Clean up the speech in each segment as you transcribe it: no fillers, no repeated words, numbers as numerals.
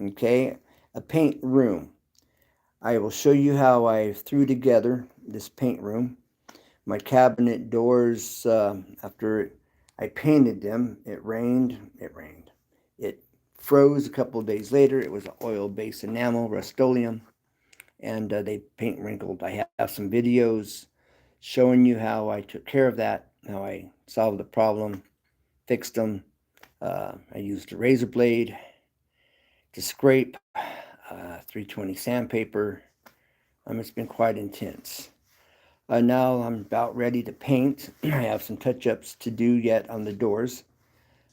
okay, a paint room. I will show you how I threw together this paint room. My cabinet doors, after I painted them, it rained. It froze a couple of days later. It was an oil-based enamel, Rust-Oleum, and they paint wrinkled. I have some videos showing you how I took care of that, how I solved the problem, fixed them. I used a razor blade to scrape, 320 sandpaper. It's been quite intense. Now I'm about ready to paint. I have some touch-ups to do yet on the doors.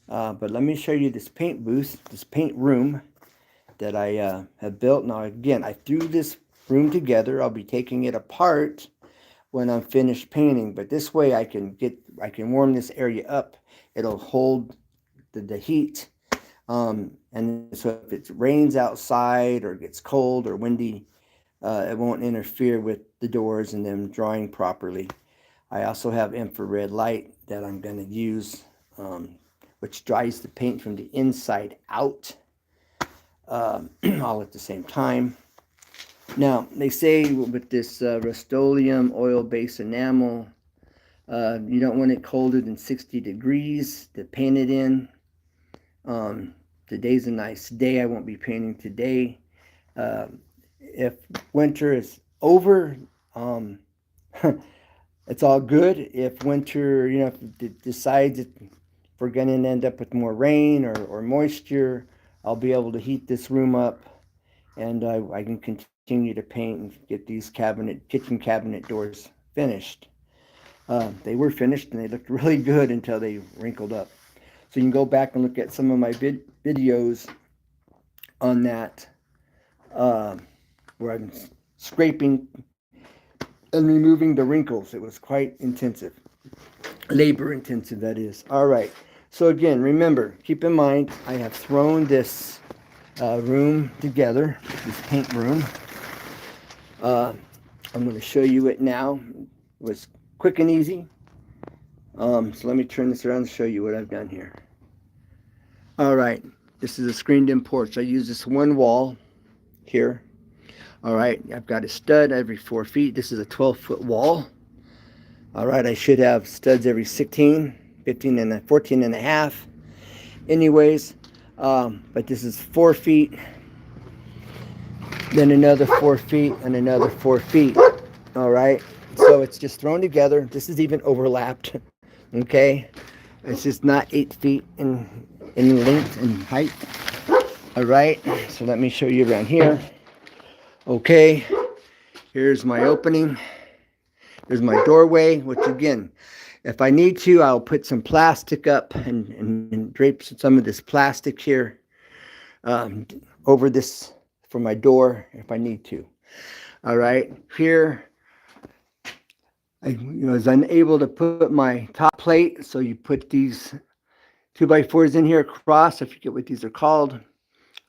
But let me show you this paint booth, this paint room that I have built. Now again, I threw this room together. I'll be taking it apart when I'm finished painting, but this way I can warm this area up. It'll hold the heat. And so if it rains outside or gets cold or windy, it won't interfere with the doors and them drying properly. I also have infrared light that I'm going to use, which dries the paint from the inside out, all at the same time. Now, they say with this Rust-Oleum oil-based enamel, you don't want it colder than 60 degrees to paint it in. Today's a nice day. I won't be painting today. If winter is over, it's all good. If winter, if it decides if we're going to end up with more rain or moisture, I'll be able to heat this room up, and I can continue to paint and get these kitchen cabinet doors finished. They were finished and they looked really good until they wrinkled up. So you can go back and look at some of my videos on that, where I'm scraping and removing the wrinkles. It was quite intensive, labor intensive, that is. All right. So again, remember, keep in mind, I have thrown this room together, this paint room. I'm going to show you it now. It was quick and easy. So let me turn this around and show you what I've done here. All right, this is a screened-in porch. I use this one wall here. All right, I've got a stud every 4 feet. This is a 12-foot wall. All right, I should have studs every 16, 15, and 14 and a half. Anyways, but this is 4 feet, then another 4 feet, and another 4 feet. All right, so it's just thrown together. This is even overlapped. Okay, it's just not 8 feet in length and height. All right, so let me show you around here. Okay, here's my opening. There's my doorway, which again, if I need to, I'll put some plastic up and drape some of this plastic here over this for my door if I need to. All right, here I was unable to put my top plate, so you put these 2x4s in here across. I forget what these are called.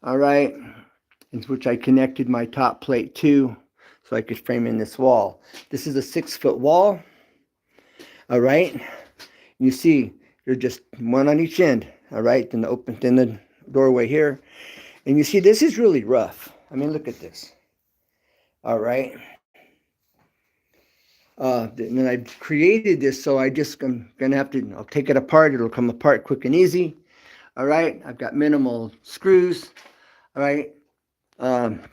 All right, in which I connected my top plate to, so I could frame in this wall. This is a 6-foot wall. All right, you see, they're just one on each end. All right, then the doorway here, and you see this is really rough. I mean, look at this. All right. Then I created this, so I'm gonna have to. I'll take it apart. It'll come apart quick and easy. All right. I've got minimal screws. All right.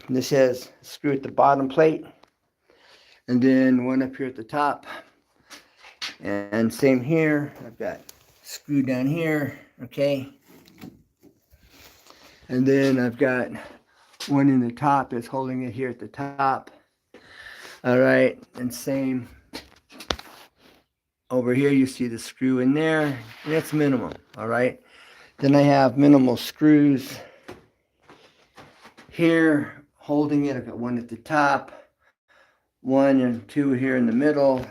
This has a screw at the bottom plate, and then one up here at the top. And same here. I've got screw down here. Okay. And then I've got one in the top that's holding it here at the top. All right, and same over here, you see the screw in there, and that's minimal. All right, then I have minimal screws here holding it. I've got one at the top, 1 and 2 here in the middle,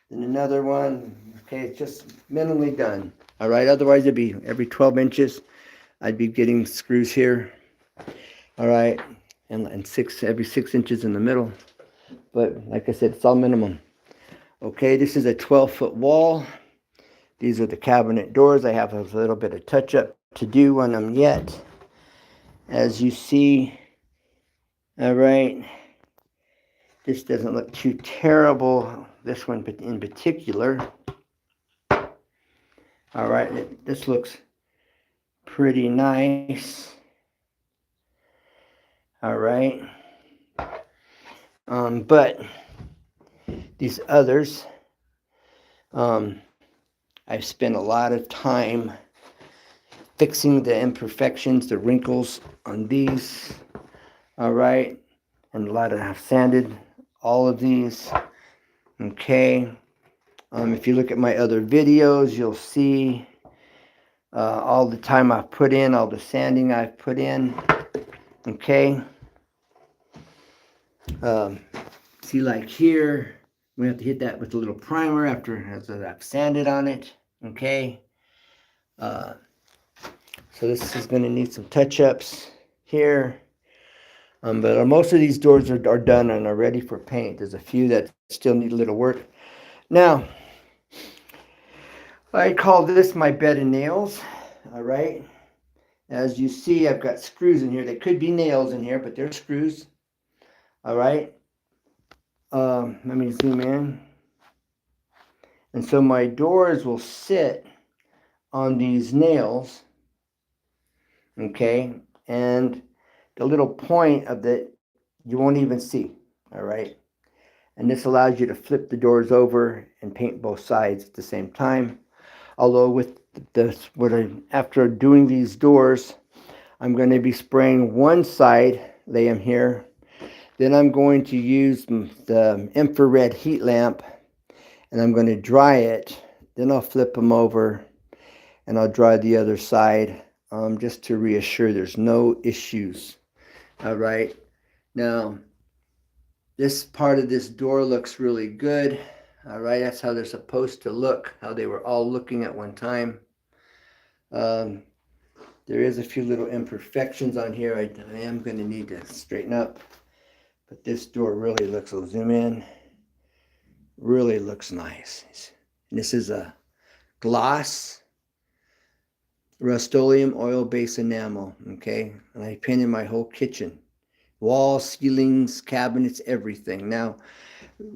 then another one. Okay, it's just minimally done. All right, otherwise it'd be every 12 inches I'd be getting screws here. All right, and every 6 inches in the middle. But like I said, it's all minimum. Okay, this is a 12-foot wall. These are the cabinet doors. I have a little bit of touch-up to do on them yet. as you see. All right, this doesn't look too terrible, this one in particular. All right, this looks pretty nice. All right, but these others, I've spent a lot of time fixing the imperfections, the wrinkles on these. All right, and I've sanded all of these. Okay, if you look at my other videos, you'll see all the time I've put in, all the sanding I've put in. Okay, see, like here, we have to hit that with a little primer after I've sanded on it. Okay, so this is going to need some touch-ups here. But most of these doors are done and are ready for paint. There's a few that still need a little work. Now, I call this my bed of nails. All right. As you see, I've got screws in here. They could be nails in here, but they're screws. All right. Let me zoom in. And so my doors will sit on these nails. Okay. And the little point of it, you won't even see. All right. And this allows you to flip the doors over and paint both sides at the same time. Although with this, after doing these doors, I'm going to be spraying one side, lay them here. Then I'm going to use the infrared heat lamp and I'm going to dry it. Then I'll flip them over and I'll dry the other side just to reassure there's no issues. All right. Now, this part of this door looks really good. All right, that's how they're supposed to look, how they were all looking at one time. There is a few little imperfections on here I am going to need to straighten up. But this door really looks, I'll zoom in, really looks nice. And this is a gloss Rust-Oleum oil-based enamel, okay? And I painted my whole kitchen. Walls, ceilings, cabinets, everything. Now,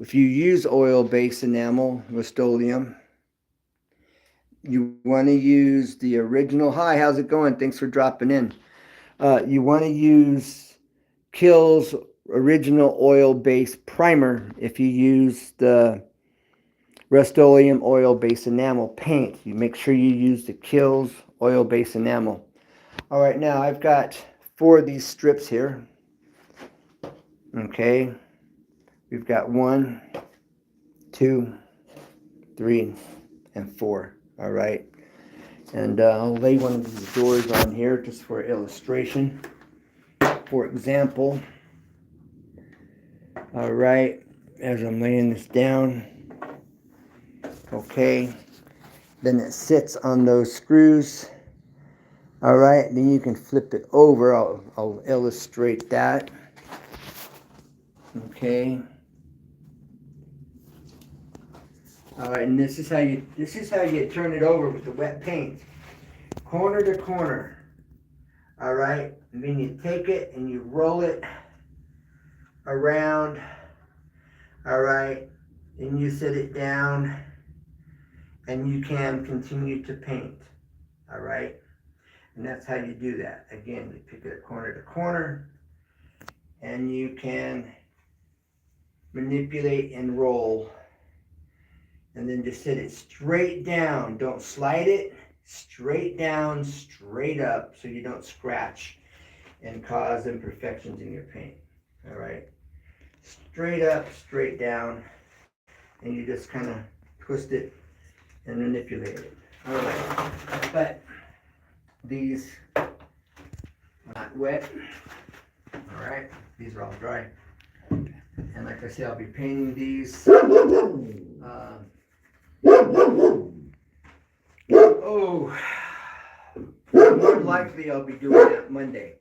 if you use oil-based enamel, Rust-Oleum, you want to use the original. Hi, how's it going? Thanks for dropping in. You want to use Kiehl's original oil-based primer if you use the Rust-Oleum oil-based enamel paint. You make sure you use the Kiehl's oil-based enamel. All right, now I've got 4 of these strips here. Okay, we've got 1, 2, 3, and 4. All right, and I'll lay one of these doors on here just for illustration. For example, all right, as I'm laying this down, okay, then it sits on those screws. All right, then you can flip it over. I'll illustrate that. Okay. All right, and this is how you turn it over with the wet paint, corner to corner. All right, and then you take it and you roll it around. All right, and you set it down, and you can continue to paint. All right, and that's how you do that. Again, you pick it corner to corner, and you can manipulate and roll. And then just set it straight down. Don't slide it. Straight down, straight up, so you don't scratch and cause imperfections in your paint. All right. Straight up, straight down, and you just kind of twist it and manipulate it. All right. But these are not wet. All right. These are all dry. And like I said, I'll be painting these. More likely I'll be doing that Monday.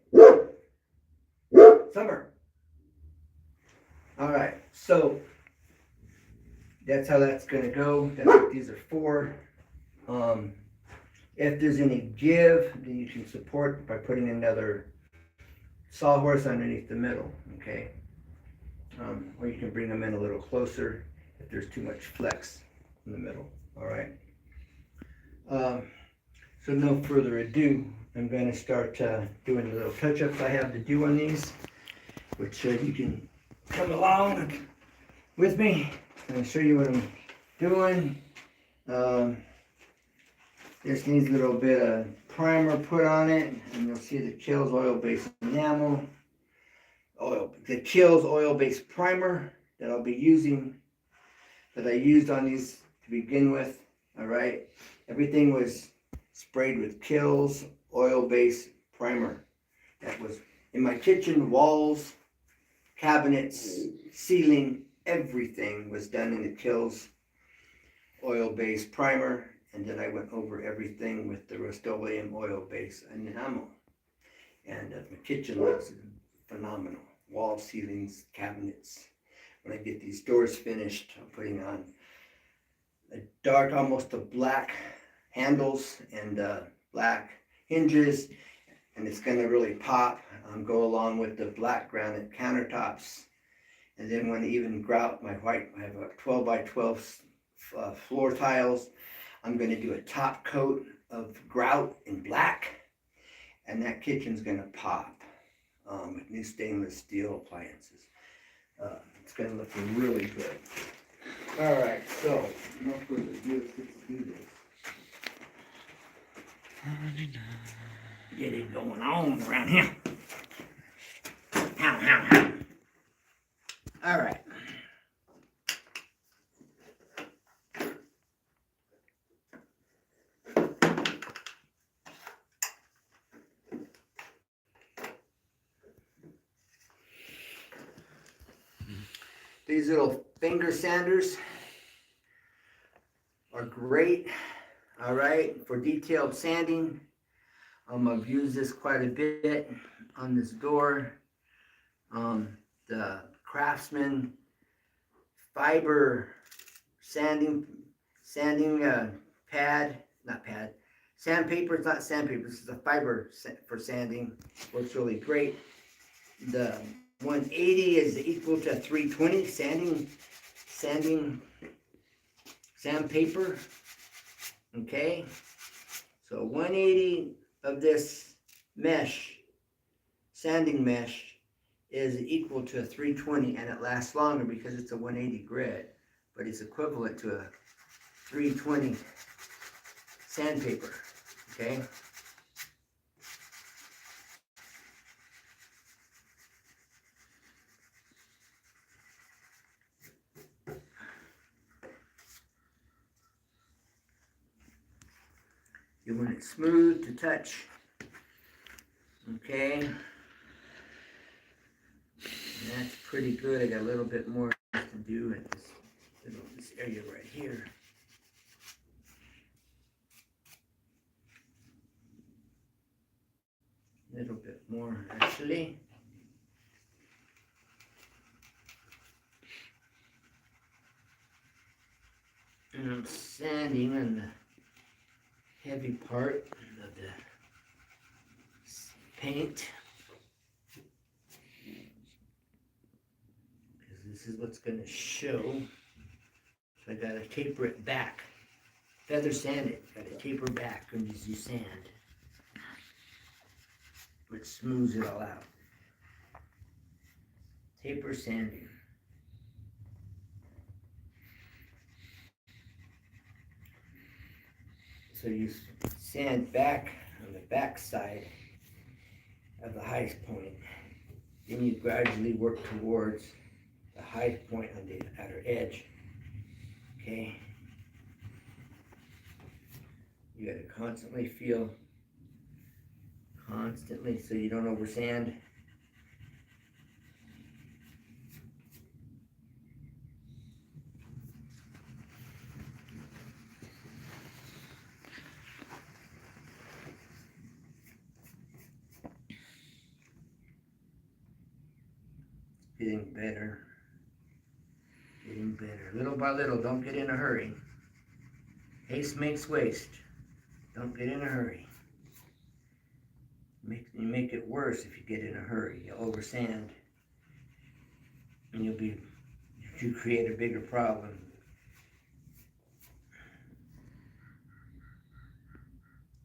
Summer. All right, so that's how that's going to go. That's what these are for. If there's any give, then you can support by putting another sawhorse underneath the middle, okay? Or you can bring them in a little closer if there's too much flex in the middle, all right? So no further ado, I'm going to start doing the little touch-ups I have to do on these, which you can come along with me and I'll show you what I'm doing. This needs a little bit of primer put on it, and you'll see the Kills oil-based enamel, the Kills oil-based primer that I'll be using, that I used on these to begin with. All right, everything was sprayed with Kills oil-based primer. That was in my kitchen, walls, cabinets, ceiling, everything was done in the Kills oil-based primer. And then I went over everything with the Rust-Oleum oil-based enamel. And my kitchen looks phenomenal. Wall, ceilings, cabinets. When I get these doors finished, I'm putting on a dark, almost a black handles and black hinges. And it's going to really pop. Go along with the black granite countertops. And then when I even grout my white, I have a 12 by 12 floor tiles. I'm going to do a top coat of grout in black, and that kitchen's going to pop with new stainless steel appliances. It's going to look really good. All right, so no further ado, let's do this. Get it going on around here. How. All right. These little finger sanders are great, all right, for detailed sanding. I've used this quite a bit on this door. The Craftsman fiber sandpaper, sandpaper. It's not sandpaper, this is a fiber for sanding. Works really great. The 180 is equal to 320 sandpaper. Okay, so 180 of this mesh, sanding mesh, is equal to a 320, and it lasts longer because it's a 180 grit, but it's equivalent to a 320 sandpaper. Okay. You want it smooth to touch. Okay. And that's pretty good. I got a little bit more to do at this area right here. A little bit more actually. And I'm sanding on the heavy part of the paint, because this is what's going to show. So I got to taper it back, feather sand it, got to taper back as you sand, which smooths it all out. Taper sanding. So you sand back on the back side of the highest point. Then you gradually work towards the high point on the outer edge. Okay? You gotta constantly feel, so you don't over sand. Getting better. Getting better. Little by little, don't get in a hurry. Haste makes waste. Don't get in a hurry. You make it worse if you get in a hurry. You over sand, and you create a bigger problem.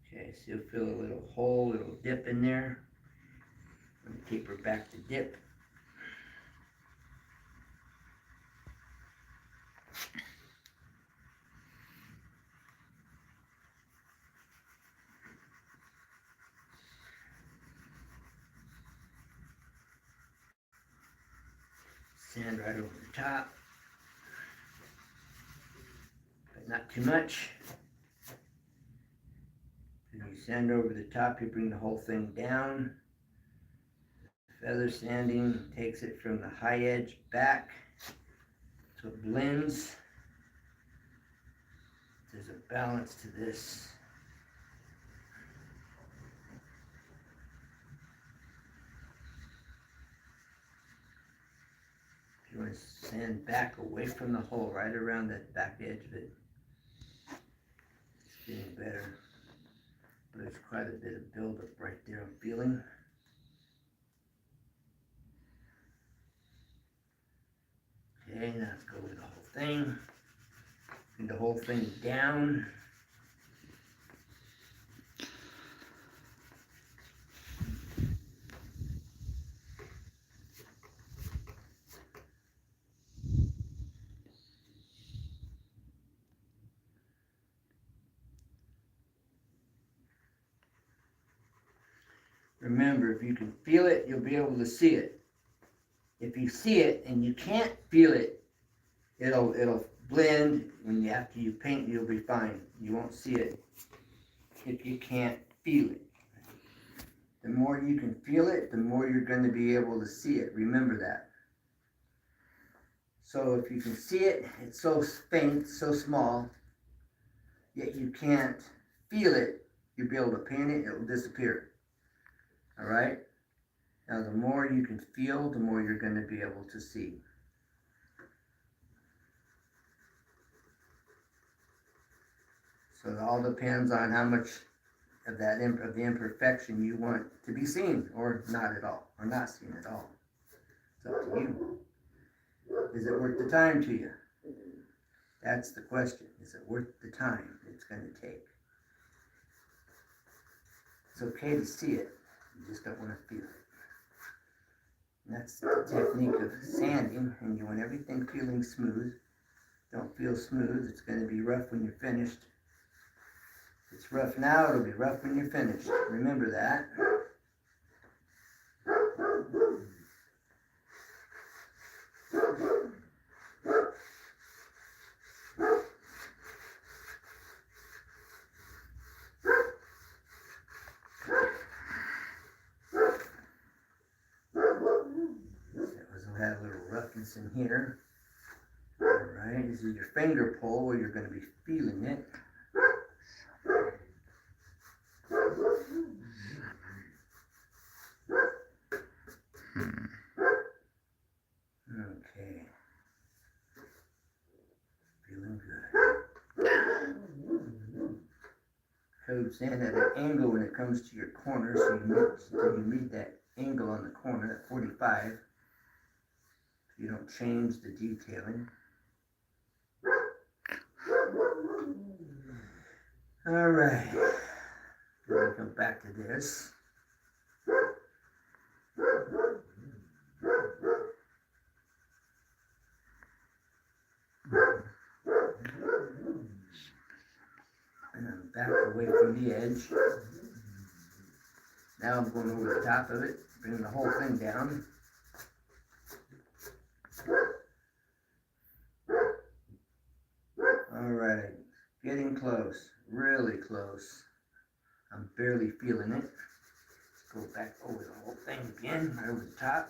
Okay, so you'll feel a little hole, a little dip in there. I'm going to taper back the dip. Sand right over the top, but not too much. When you sand over the top, you bring the whole thing down. Feather sanding takes it from the high edge back so it blends. There's a balance to this. You want to sand back away from the hole, right around that back edge of it. It's getting better. But there's quite a bit of buildup right there, I'm feeling. Okay, now let's go with the whole thing. Bring the whole thing down. Remember, if you can feel it, you'll be able to see it. If you see it and you can't feel it, it'll blend. When after you paint, you'll be fine. You won't see it if you can't feel it. The more you can feel it, the more you're going to be able to see it. Remember that. So if you can see it, it's so faint, so small, yet you can't feel it, you'll be able to paint it, it will disappear. All right? Now, the more you can feel, the more you're going to be able to see. So it all depends on how much of the imperfection you want to be seen, or not at all, or not seen at all. It's up to you. Is it worth the time to you? That's the question. Is it worth the time it's going to take? It's okay to see it. You just don't want to feel it. And that's the technique of sanding, and you want everything feeling smooth. Don't feel smooth. It's going to be rough when you're finished. If it's rough now, it'll be rough when you're finished. Remember that. We'll have a little roughness in here. Alright, this is your finger pull where you're going to be feeling it. Okay. Feeling good. Code sand at an angle when it comes to your corner, so you read that angle on the corner at 45. You don't change the detailing. All right. We're going to come back to this. And I'm back away from the edge. Now I'm going over the top of it, bringing the whole thing down. Alright, getting close, really close. I'm barely feeling it. Let's go back over the whole thing again, right over the top.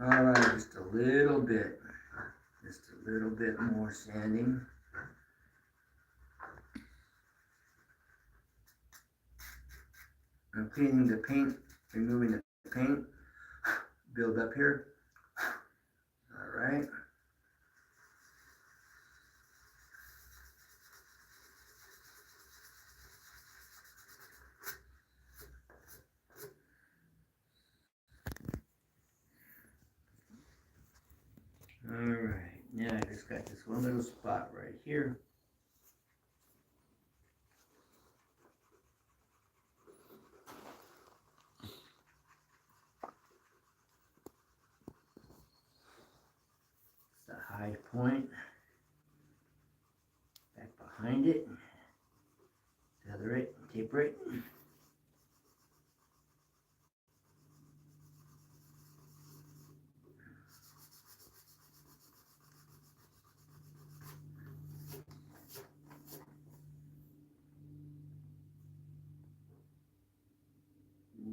Alright, just a little bit. Just a little bit more sanding. I'm cleaning the paint, removing the paint, build up here. All right. All right, now I just got this one little spot right here. It's the high point. Back behind it. Feather it, taper it.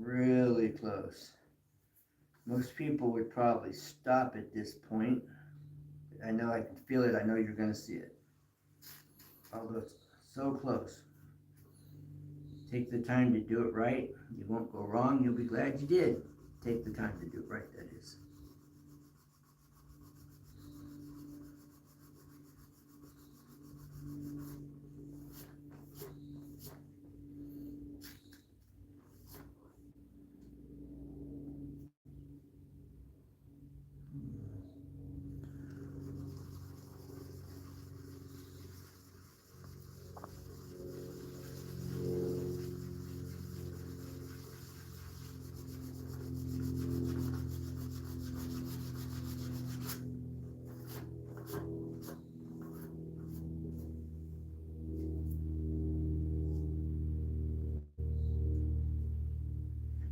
Really close. Most people would probably stop at this point. I know I can feel it. I know you're going to see it. Although it's so close. Take the time to do it right. You won't go wrong. You'll be glad you did. Take the time to do it right, that is.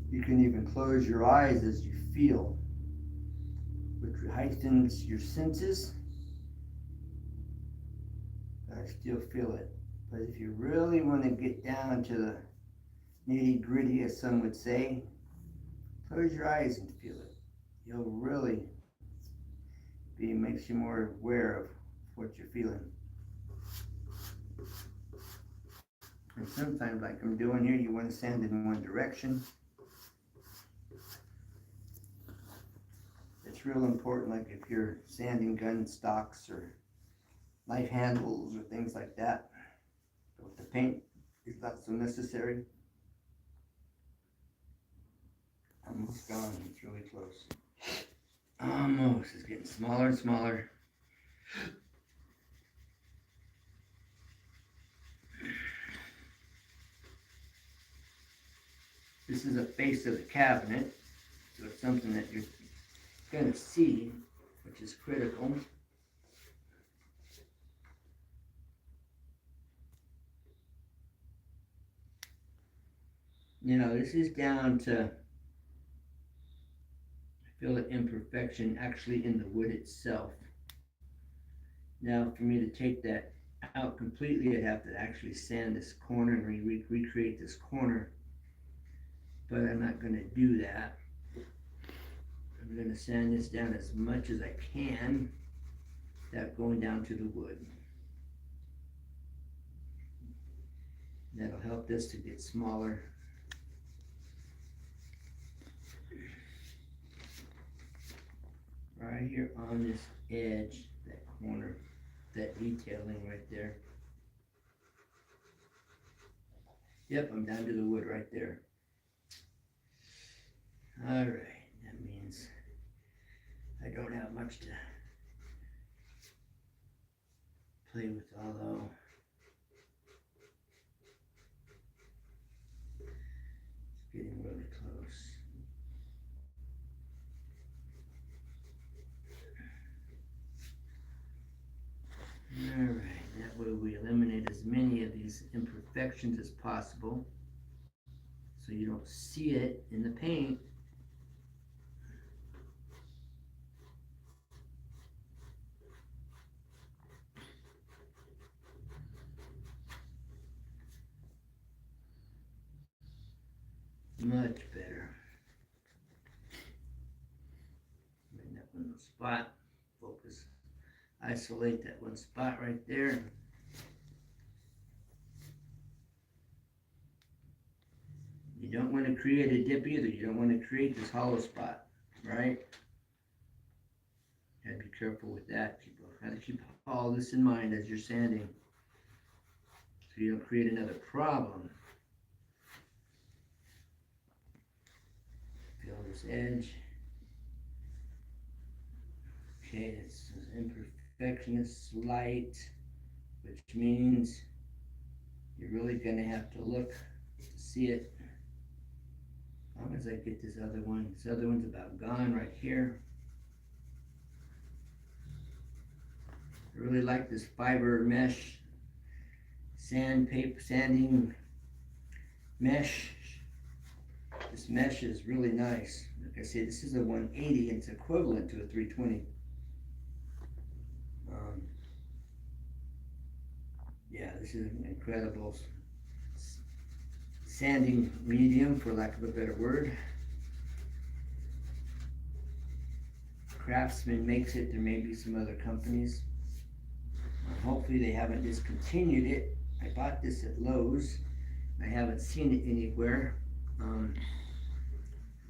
You can even close your eyes as you feel, which heightens your senses. But I still feel it. But if you really want to get down to the nitty gritty, as some would say, close your eyes and feel it. You'll really makes you more aware of what you're feeling. And sometimes, like I'm doing here, you want to sand in one direction. It's real important, like if you're sanding gun stocks or knife handles or things like that. But with the paint, it's not so necessary. Almost gone. It's really close. Almost. It's getting smaller and smaller. This is a face of the cabinet, so it's something that you're going to see, which is critical. You know, this is down to, I feel the imperfection actually in the wood itself. Now, for me to take that out completely, I'd have to actually sand this corner and recreate this corner. But I'm not going to do that. I'm going to sand this down as much as I can without going down to the wood. That'll help this to get smaller. Right here on this edge, that corner, that detailing right there. Yep, I'm down to the wood right there. All right, that means I don't have much to play with, although it's getting really close. All right, that way we eliminate as many of these imperfections as possible so you don't see it in the paint. Much better. In that one spot, focus, isolate that one spot right there. You don't want to create a dip either. You don't want to create this hollow spot, right? Gotta be careful with that. Gotta keep all this in mind as you're sanding, so you don't create another problem. Feel this edge. Okay, it's imperfection is slight, which means you're really gonna have to look to see it. As long as I get this other one. This other one's about gone right here. I really like this fiber mesh sanding mesh. This mesh is really nice. Like I say, this is a 180 and it's equivalent to a 320. Yeah, this is an incredible sanding medium, for lack of a better word. Craftsman makes it. There may be some other companies. Hopefully they haven't discontinued it. I bought this at Lowe's. I haven't seen it anywhere.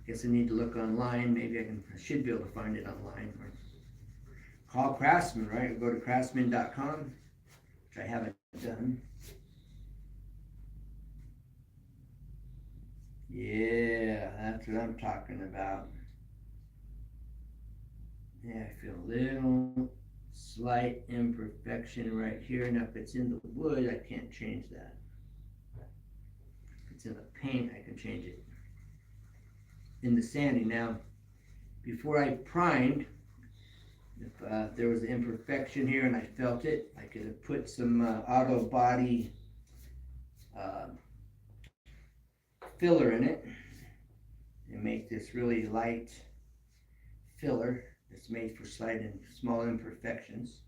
Guess I need to look online. Maybe I should be able to find it online. Or call Craftsman, right? Or go to craftsman.com, which I haven't done. Yeah, that's what I'm talking about. Yeah, I feel a little slight imperfection right here. Now, if it's in the wood, I can't change that. If it's in the paint, I can change it. In the sanding, now, before I primed, if there was an imperfection here and I felt it, I could have put some auto body filler in it and make this really light filler that's made for slight and small imperfections.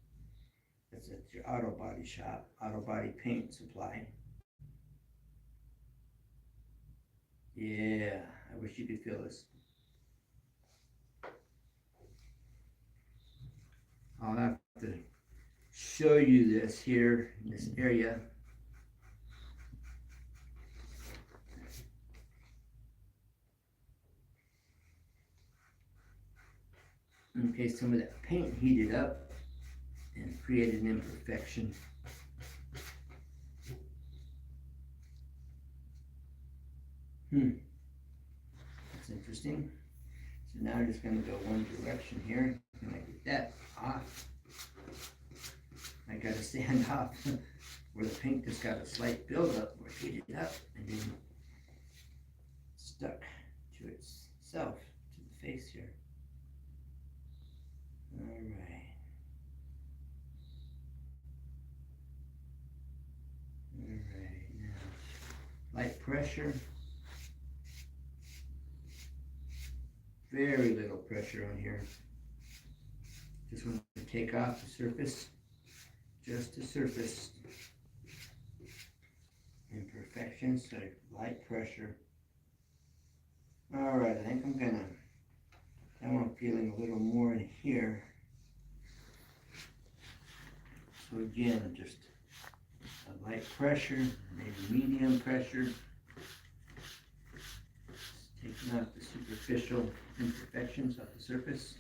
That's at your auto body shop, auto body paint supply. Yeah, I wish you could feel this. I'll have to show you this here in this area. In case some of that paint heated up and created an imperfection. That's interesting. So now I'm just going to go one direction here. Can I get that off? I got to sand off where the paint just got a slight buildup or heated up and then stuck to itself, to the face here. All right. All right, now light pressure. Very little pressure on here. Just want to take off the surface, just the surface imperfections, so light pressure. All right, I think I'm feeling a little more in here. So again, just a light pressure, maybe medium pressure. Just taking off the superficial imperfections off the surface.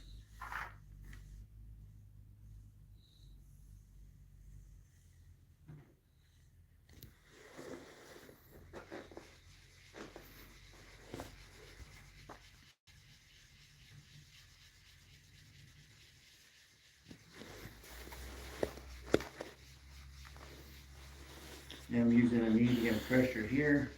Now I'm using a medium pressure here.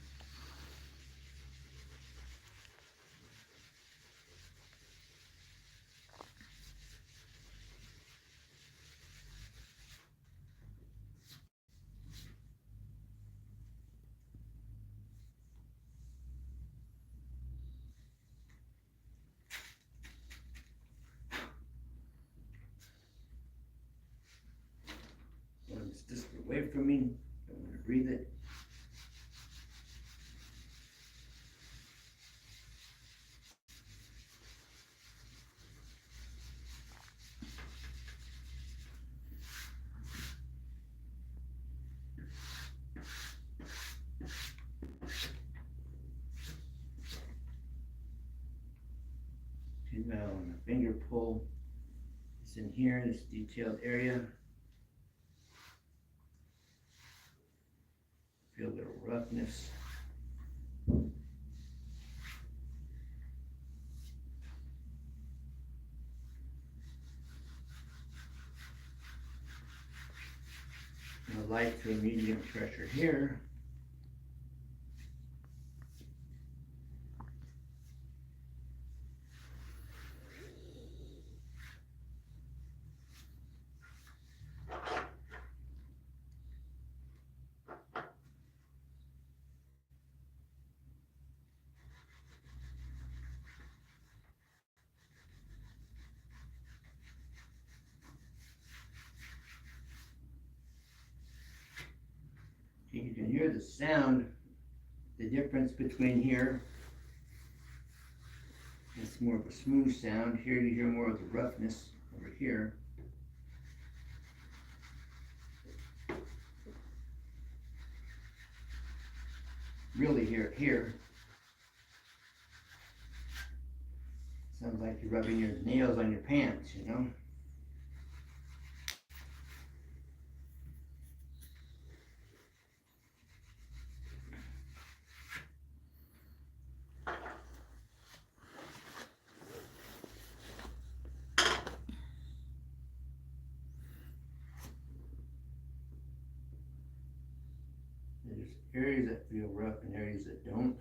It's just away from me. Don't want to breathe it. to now on the finger pull. It's in here, this detailed area. Feel a little roughness. And a light to a medium pressure here. You can hear the sound, the difference between here. It's more of a smooth sound. Here you hear more of the roughness over here. Really hear it here. Sounds like you're rubbing your nails on your pants, you know? There's areas that feel rough and areas that don't.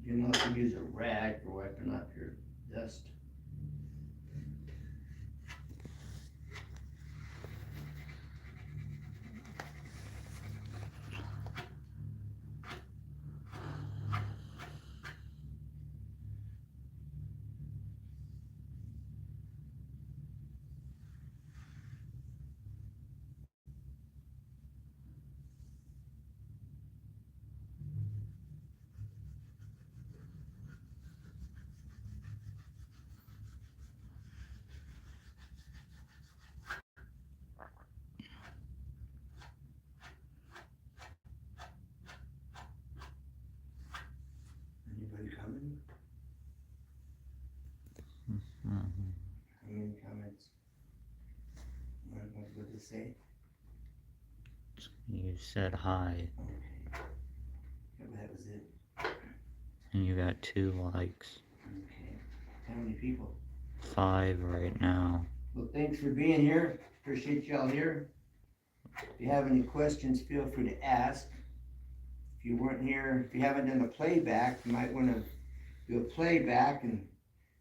You can also use a rag for wiping off your dust. Anybody coming? Any comments? What to say? You said hi. Okay. Yeah, that was it. And you got 2 likes. Okay. How many people? 5 right now. Well, thanks for being here. Appreciate y'all here. If you have any questions, feel free to ask. If you weren't here, if you haven't done a playback, you might want to do a playback and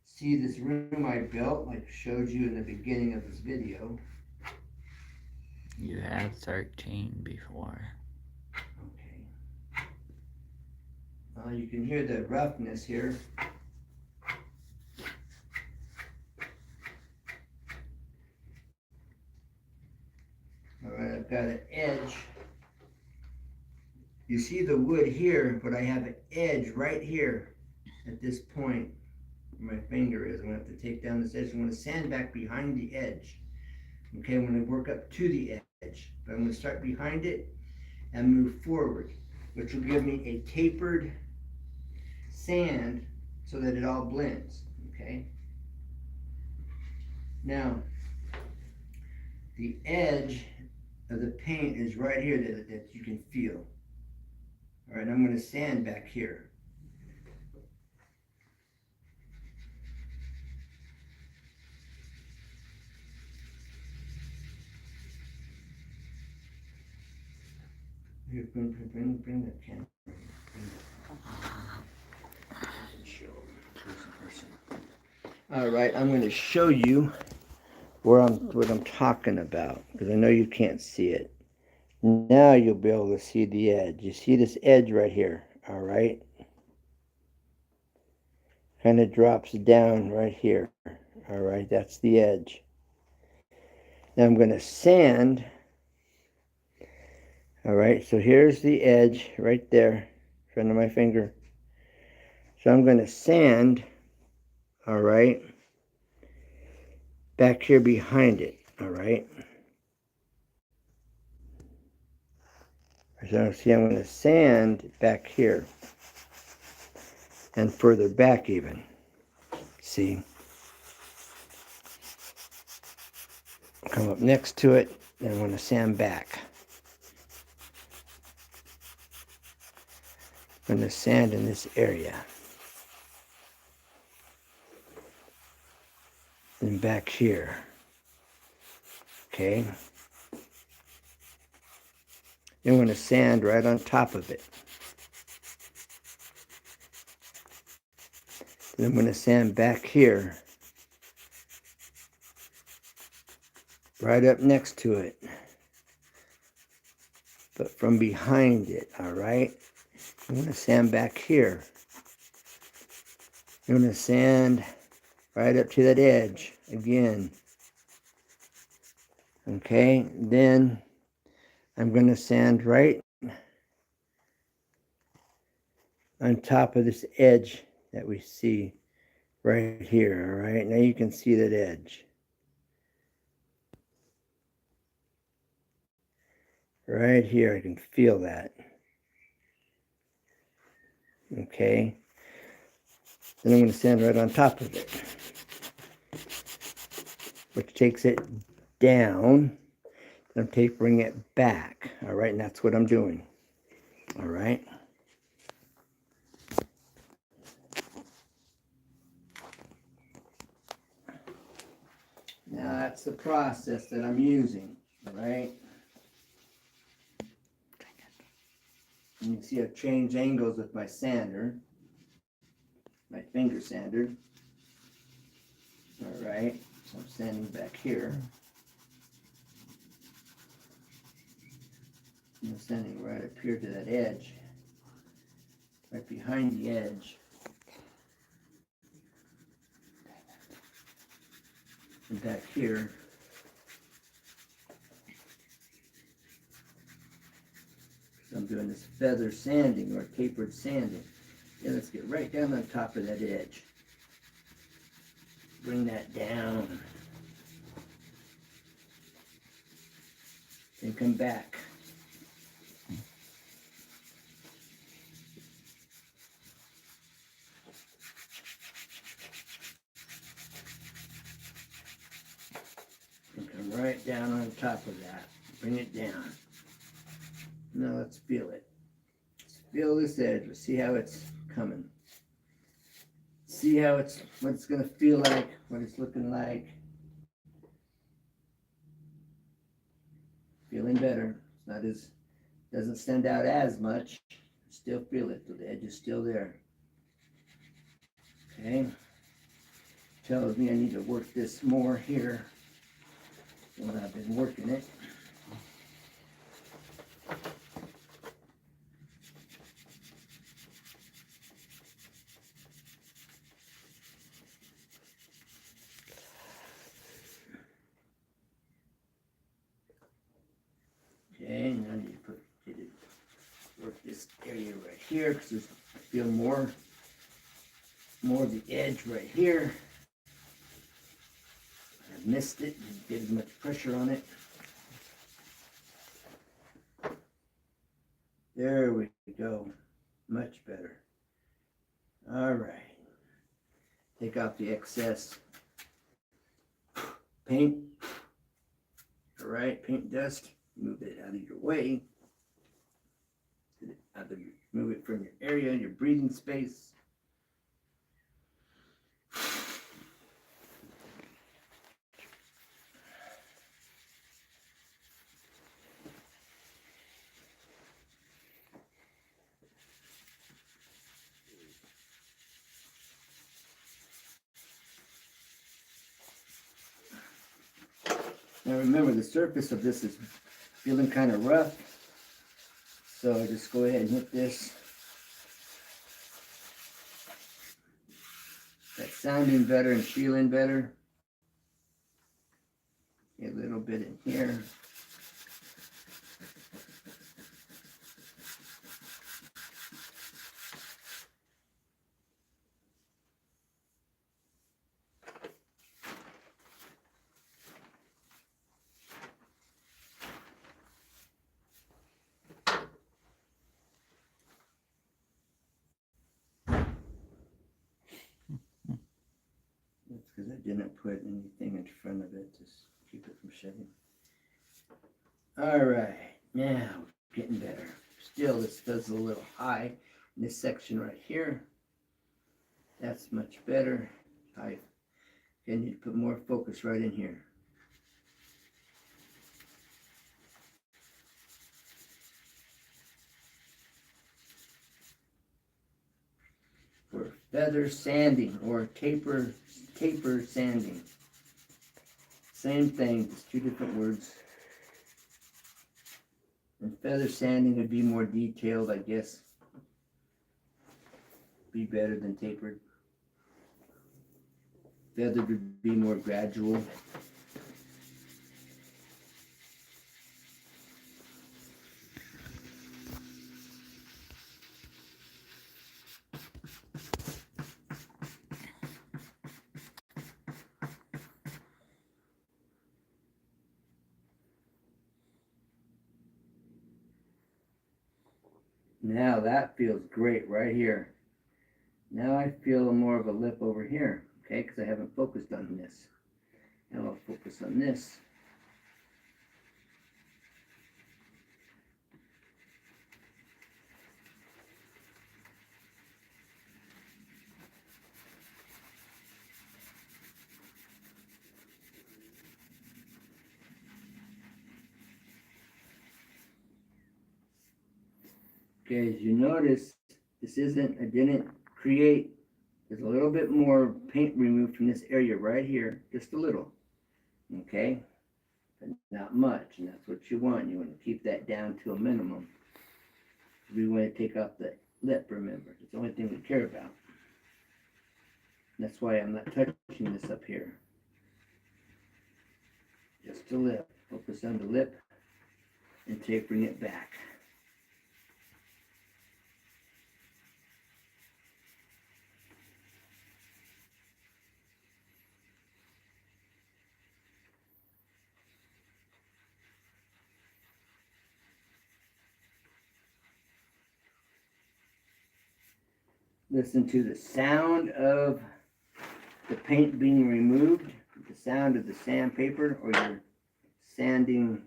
see this room I built, like showed you in the beginning of this video. You had 13 before. Okay. You can hear the roughness here. Alright, I've got an edge. You see the wood here, but I have an edge right here at this point where my finger is. I'm going to have to take down this edge. I'm going to sand back behind the edge. Okay, I'm going to work up to the edge, but I'm going to start behind it and move forward, which will give me a tapered sand so that it all blends, okay? Now, the edge of the paint is right here that you can feel. All right, I'm going to sand back here. Here, bring that camera. All right, I'm going to show you what I'm talking about, because I know you can't see it. Now you'll be able to see the edge. You see this edge right here, all right? Kind of drops down right here, all right? That's the edge. Now I'm going to sand, all right? So here's the edge right there, in front of my finger. So I'm going to sand, all right, back here behind it, all right? So see, I'm going to sand back here and further back even. See? Come up next to it, and I'm going to sand back. I'm going to sand in this area. And back here. Okay? Then I'm going to sand right on top of it. Then I'm going to sand back here. Right up next to it. But from behind it, alright? I'm going to sand back here. I'm going to sand right up to that edge again. Okay? Then I'm going to sand right on top of this edge that we see right here, all right? Now you can see that edge. Right here, I can feel that. Okay? Then I'm going to sand right on top of it, which takes it down. I'm tapering it back, all right? And that's what I'm doing, all right? Now that's the process that I'm using, all right? And you can see I've changed angles with my sander, my finger sander. All right, so I'm sanding back here. And I'm sanding right up here to that edge, right behind the edge. And back here. So I'm doing this feather sanding or tapered sanding. Yeah, let's get right down on top of that edge. Bring that down. Then come back. And come right down on top of that. Bring it down. Now let's feel it. Let's feel this edge. Let's see how it's coming. See how what it's gonna feel like, what it's looking like. Feeling better. It's not as, doesn't stand out as much. Still feel it, the edge is still there. Okay. Tells me I need to work this more here than what I've been working it. Okay, now I need to work this area right here because I feel more of the edge right here. I missed it, didn't get as much pressure on it. There we go, much better. All right, take out the excess paint. All right, paint dust, move it out of your way. Move it from your area, your breathing space. Now remember, the surface of this is feeling kind of rough, so just go ahead and hit this. That's sounding better and feeling better. A little bit in here. That's because I didn't put anything in front of it to keep it from shedding. Alright, now getting better. Still, this feels a little high in this section right here. That's much better. I need to put more focus right in here. For feather sanding or taper sanding. Same thing, just two different words. And feather sanding would be more detailed, I guess. Be better than tapered. Feathered would be more gradual. Now that feels great right here. Now I feel more of a lip over here, okay, because I haven't focused on this. Now I'll focus on this. Okay, as you notice, I didn't create, there's a little bit more paint removed from this area right here, just a little, okay? But not much, and that's what you want. You want to keep that down to a minimum. We want to take off the lip, remember. It's the only thing we care about. That's why I'm not touching this up here. Just the lip. Focus on the lip and tapering it back. Listen to the sound of the paint being removed, the sound of the sandpaper or your sanding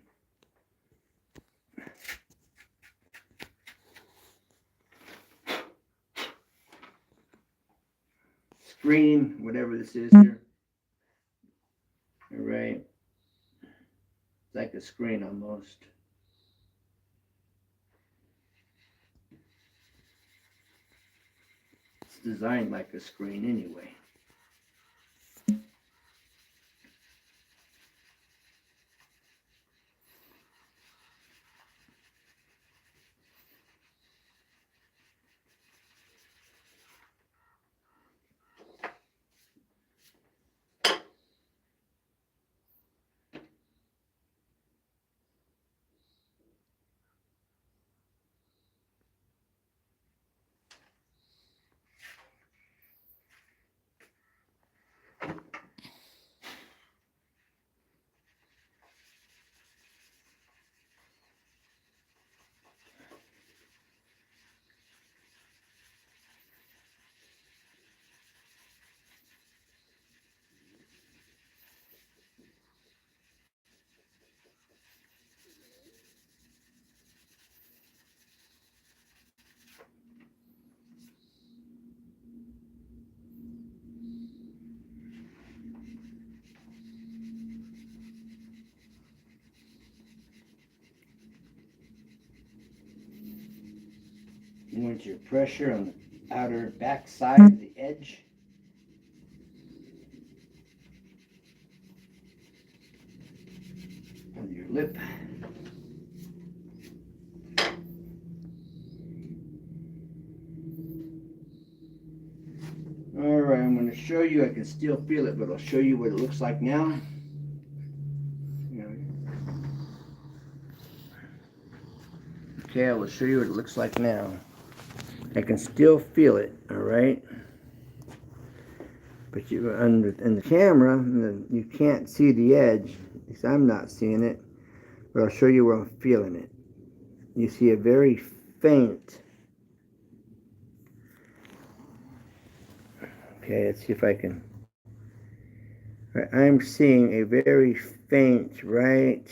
screen, whatever this is here. All right. It's like a screen almost. It's designed like a screen anyway. provides your pressure on the outer back side of the edge. On your lip. Alright, I'm going to show you. I can still feel it, but I'll show you what it looks like now. Okay, I will show you what it looks like now. I can still feel it, alright? But you in the camera, you can't see the edge. At least I'm not seeing it. But I'll show you where I'm feeling it. You see a very faint. Okay, let's see if I can. Right, I'm seeing a very faint right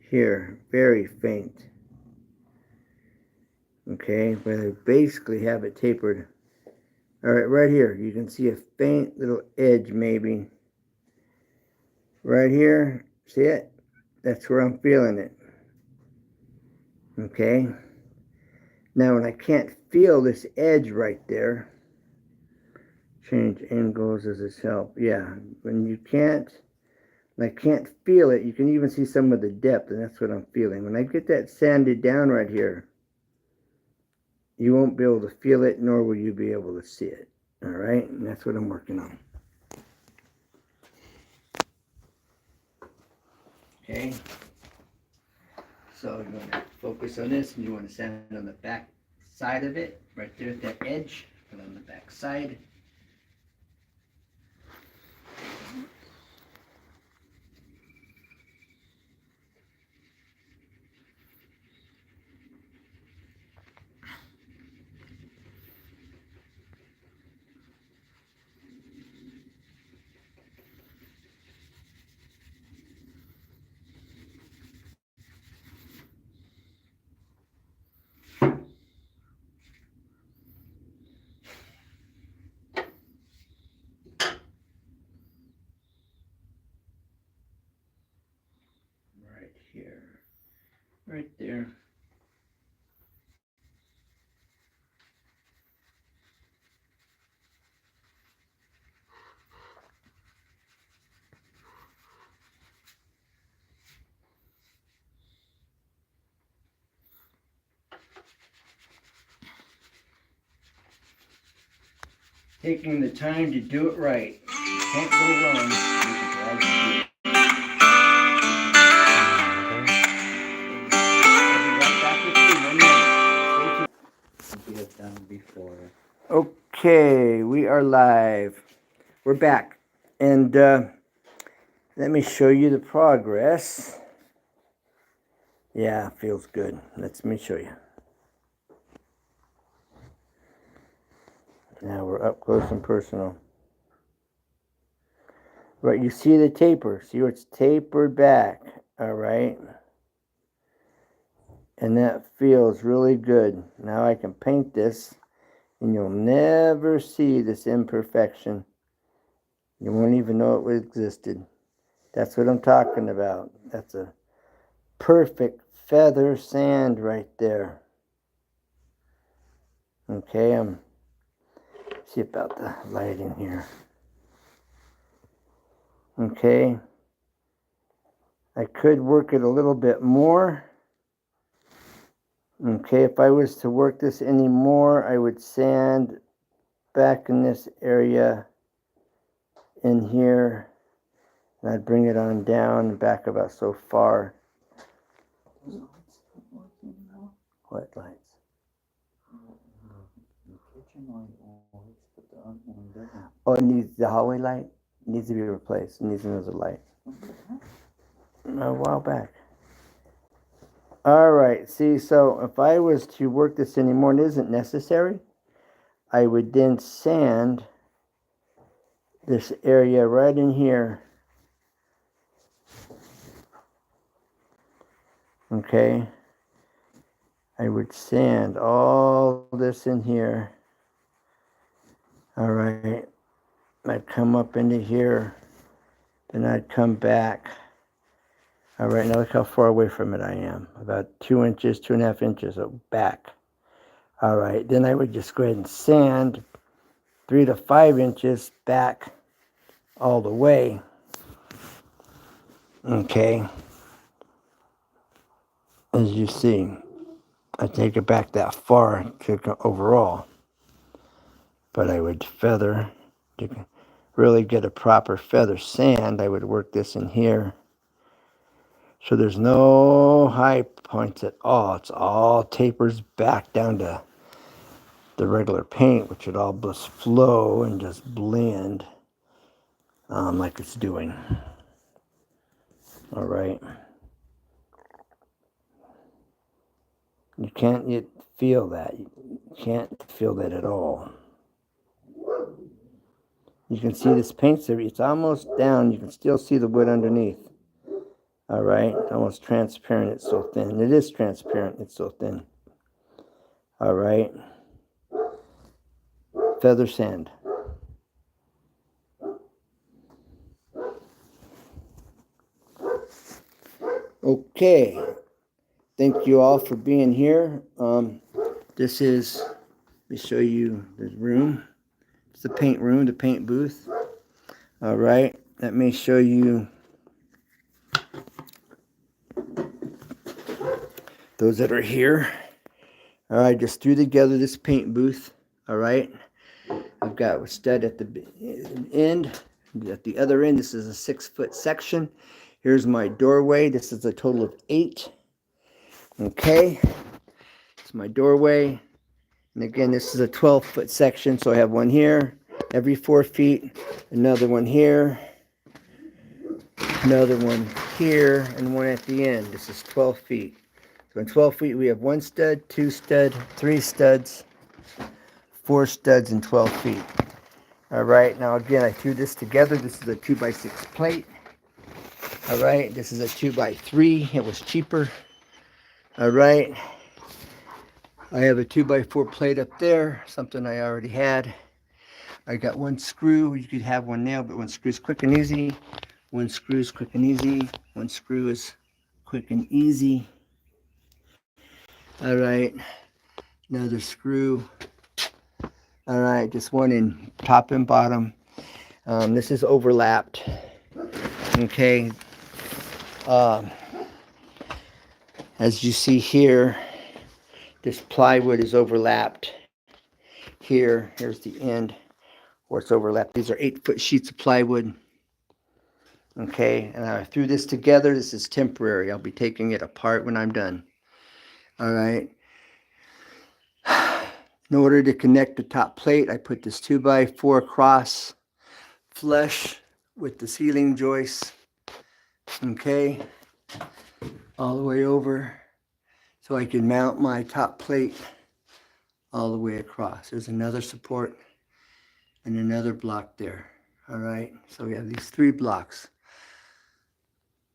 here, very faint. Okay, but I basically have it tapered. All right, right here, you can see a faint little edge maybe. Right here, see it? That's where I'm feeling it. Okay. Now when I can't feel this edge right there, change angles, does this help? Yeah, when you can't, when I can't feel it, you can even see some of the depth, and that's what I'm feeling. When I get that sanded down right here, you won't be able to feel it, nor will you be able to see it. All right, and that's what I'm working on. Okay, so you want to focus on this, and you want to sand on the back side of it, right there at that edge, and on the back side. Right here, right there. Taking the time to do it right. You can't go wrong. You can We have done before. Okay, we are live. We're back. And let me show you the progress. Yeah, feels good. Let me show you. Now we're up close and personal. Right, you see the taper. See where it's tapered back. All right. And that feels really good. Now I can paint this, and you'll never see this imperfection. You won't even know it existed. That's what I'm talking about. That's a perfect feather sand right there. Okay, see about the light in here. Okay, I could work it a little bit more. Okay, if I was to work this any more, I would sand back in this area in here, and I'd bring it on down and back about so far. What lights? Oh, it needs the hallway light. It needs to be replaced. It needs another light. A while back. All right. See, so if I was to work this anymore, and it isn't necessary, I would then sand this area right in here. Okay. I would sand all this in here. All right. I'd come up into here, then I'd come back All right, now look how far away from it I am. About 2 inches, 2.5 inches back. All right, then I would just go ahead and sand 3 to 5 inches back all the way. Okay, as you see, I take it back that far to overall. But I would feather to really get a proper feather sand. I would work this in here. So there's no high points at all. It's all tapers back down to the regular paint, which would all just flow and just blend like it's doing. All right. You can't yet feel that. You can't feel that at all. You can see this paint, it's almost down. You can still see the wood underneath. All right, almost transparent. It's so thin. It is transparent. It's so thin. All right. Feather sand. Okay. Thank you all for being here. This is, let me show you the room. It's the paint room, the paint booth. All right. Let me show you those that are here. All right, just threw together this paint booth. All right. I've got a stud at the end. At the other end, this is a 6-foot section. Here's my doorway. This is a total of 8. Okay. It's my doorway. And again, this is a 12-foot section. So I have one here every 4 feet, another one here, another one here, and one at the end. This is 12 feet. So in 12 feet, we have 1 stud, 2 stud, 3 studs, 4 studs in 12 feet. All right, now again, I threw this together. This is a 2x6 plate. All right, this is a 2x3. It was cheaper. All right, I have a 2x4 plate up there, something I already had. I got 1 screw. You could have 1 nail, but 1 screw is quick and easy. 1 screw is quick and easy. 1 screw is quick and easy. All right, another screw. All right, just 1 in top and bottom. This is overlapped. Okay. As you see here, this plywood is overlapped. Here's the end where it's overlapped. These are 8-foot sheets of plywood. Okay, and I threw this together. This is temporary. I'll be taking it apart when I'm done. All right. In order to connect the top plate, I put this 2x4 across flush with the ceiling joist. Okay, all the way over, so I can mount my top plate all the way across. There's another support and another block there. All right, so we have these 3 blocks.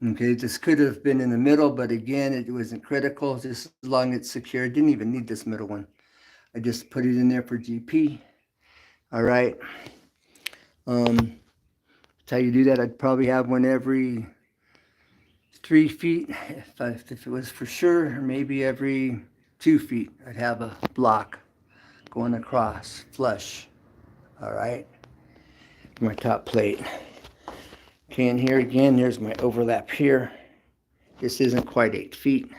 Okay, this could have been in the middle, but again, it wasn't critical. Just as long as it's secure. Didn't even need this middle one. I just put it in there for GP. All right. That's how you do that. I'd probably have one every 3 feet if it was for sure, or maybe every 2 feet. I'd have a block going across flush. All right. My top plate. Okay, and here again, there's my overlap here. This isn't quite 8 feet.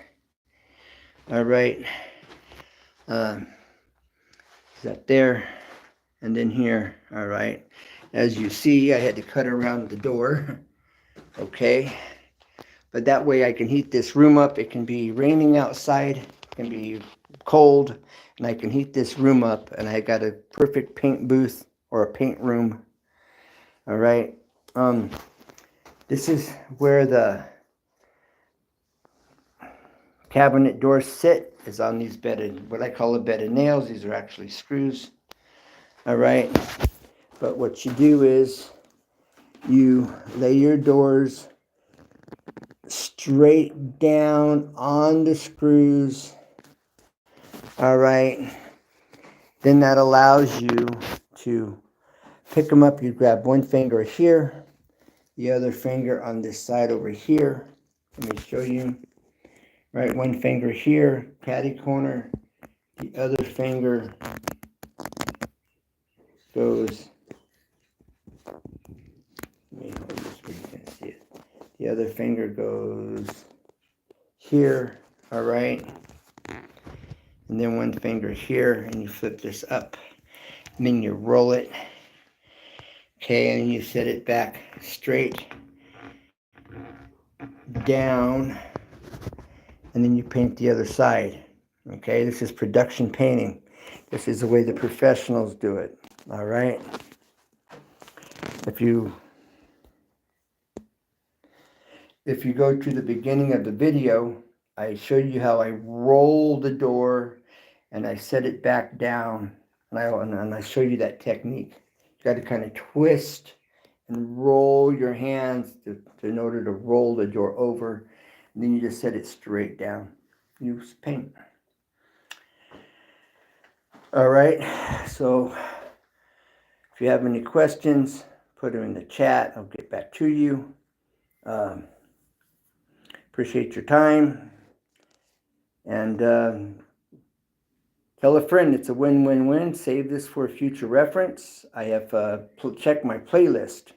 All right. Is that there? And then here. All right. As you see, I had to cut around the door. Okay. But that way I can heat this room up. It can be raining outside. It can be cold. And I can heat this room up. And I got a perfect paint booth or a paint room. All right. This is where the cabinet doors sit, is on these what I call a bed of nails. These are actually screws. All right. But what you do is you lay your doors straight down on the screws. All right. Then that allows you to pick them up. You grab 1 finger here, the other finger on this side over here. Let me show you. Right, one finger here, catty corner. The other finger goes, let me hold this where you can see it. The other finger goes here, all right? And then one finger here, and you flip this up. And then you roll it. Okay, and you set it back straight down. And then you paint the other side. Okay, this is production painting. This is the way the professionals do it. All right. If you go to the beginning of the video, I showed you how I roll the door and I set it back down, and I show you that technique. You got to kind of twist and roll your hands in order to roll the door over, and then you just set it straight down. Use paint. All right, so if you have any questions, put them in the chat. I'll get back to you. Appreciate your time. And tell a friend. It's a win-win-win. Save this for future reference. I have checked my playlist.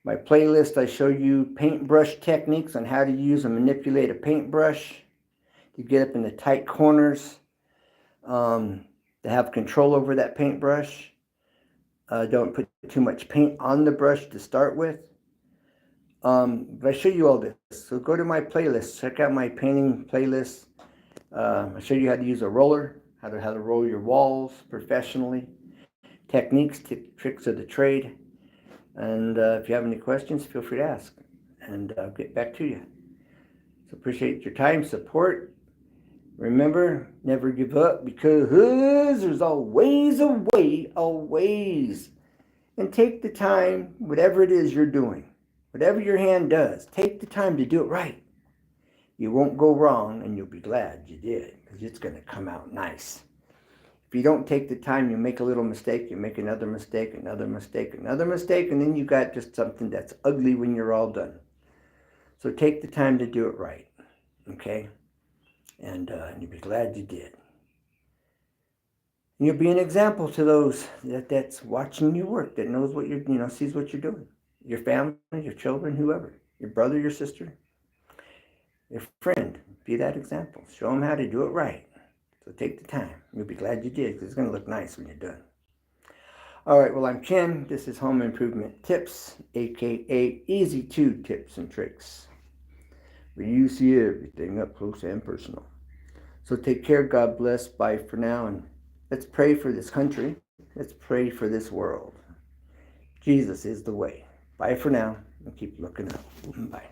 My playlist, I show you paintbrush techniques on how to use and manipulate a paintbrush to get up in the tight corners, to have control over that paintbrush. Don't put too much paint on the brush to start with. But I show you all this. So go to my playlist. Check out my painting playlist. I show you how to use a roller, how to roll your walls professionally, techniques, tricks of the trade. And if you have any questions, feel free to ask, and I'll get back to you. So appreciate your time, support. Remember, never give up, because there's always a way, always. And take the time, whatever it is you're doing, whatever your hand does, take the time to do it right. You won't go wrong, and you'll be glad you did, because it's going to come out nice. If you don't take the time, you make a little mistake, you make another mistake, another mistake, another mistake, and then you got just something that's ugly when you're all done. So take the time to do it right, okay? And you'll be glad you did. And you'll be an example to those that's watching you work, that knows what you're, sees what you're doing. Your family, your children, whoever, your brother, your sister, your friend. Be that example. Show them how to do it right. So take the time. You'll be glad you did, because it's going to look nice when you're done. All right, well, I'm Ken. This is Home Improvement Tips, a.k.a. Easy 2 Tips and Tricks, where you see everything up close and personal. So take care. God bless. Bye for now. And let's pray for this country. Let's pray for this world. Jesus is the way. Bye for now, and keep looking up. Bye.